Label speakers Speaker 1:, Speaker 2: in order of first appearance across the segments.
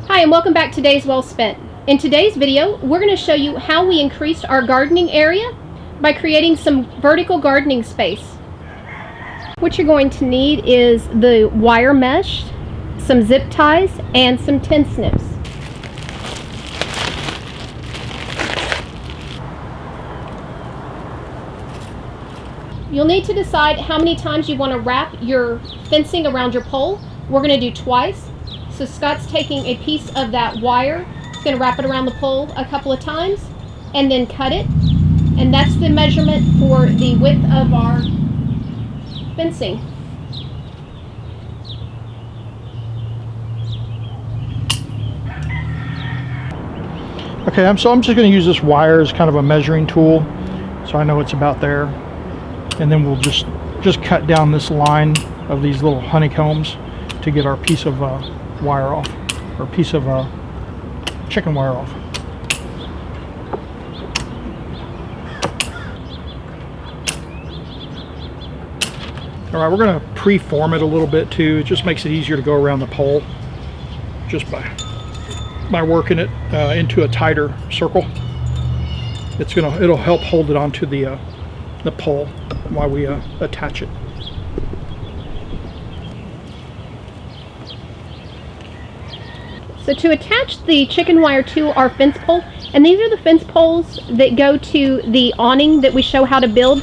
Speaker 1: Hi and welcome back to Days Well Spent. In today's video, we're going to show you how we increased our gardening area by creating some vertical gardening space. What you're going to need is the wire mesh, some zip ties, and some tin snips. You'll need to decide how many times you want to wrap your fencing around your pole. We're going to do twice. So Scott's taking a piece of that wire, he's going to wrap it around the pole a couple of times and then cut it. And that's the measurement for the width of our fencing.
Speaker 2: Okay, so I'm just going to use this wire as kind of a measuring tool so I know it's about there. And then we'll just cut down this line of these little honeycombs to get our piece of wire off, or piece of chicken wire off. All right, we're going to pre-form it a little bit too. It just makes it easier to go around the pole just by working it into a tighter circle. It'll help hold it onto the pole while we attach it.
Speaker 1: So to attach the chicken wire to our fence pole, and these are the fence poles that go to the awning that we show how to build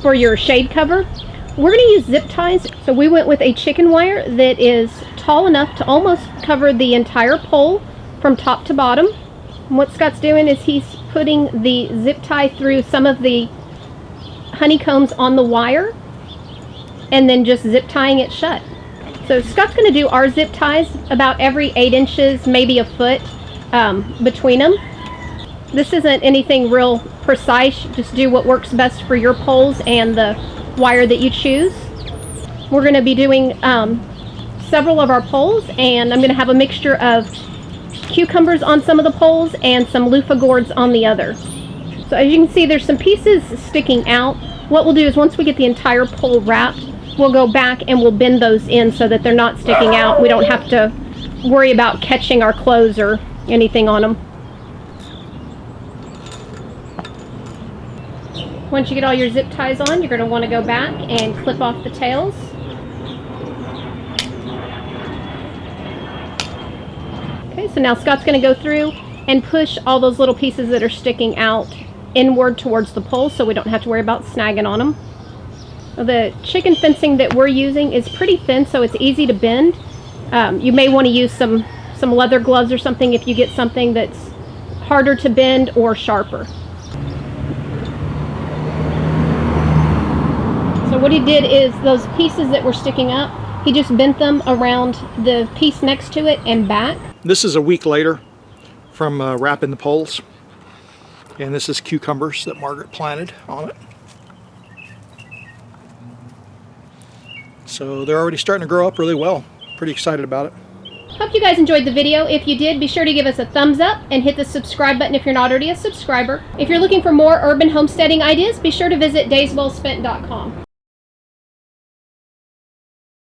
Speaker 1: for your shade cover, we're going to use zip ties. So we went with a chicken wire that is tall enough to almost cover the entire pole from top to bottom. And what Scott's doing is he's putting the zip tie through some of the honeycombs on the wire and then just zip tying it shut. So Scott's going to do our zip ties about every 8 inches, maybe a foot between them. This isn't anything real precise, just do what works best for your poles and the wire that you choose. We're going to be doing several of our poles, and I'm going to have a mixture of cucumbers on some of the poles and some loofah gourds on the other. So as you can see, there's some pieces sticking out. What we'll do is once we get the entire pole wrapped, we'll go back and we'll bend those in so that they're not sticking out. We don't have to worry about catching our clothes or anything on them. Once you get all your zip ties on, you're going to want to go back and clip off the tails. Okay, so now Scott's going to go through and push all those little pieces that are sticking out inward towards the pole so we don't have to worry about snagging on them. The chicken fencing that we're using is pretty thin, so it's easy to bend. You may want to use some leather gloves or something if you get something that's harder to bend or sharper. So what he did is those pieces that were sticking up, he just bent them around the piece next to it and back.
Speaker 2: This is a week later from wrapping the poles. And this is cucumbers that Margaret planted on it. So they're already starting to grow up really well. Pretty excited about it.
Speaker 1: Hope you guys enjoyed the video. If you did, be sure to give us a thumbs up and hit the subscribe button if you're not already a subscriber. If you're looking for more urban homesteading ideas, be sure to visit dayswellspent.com.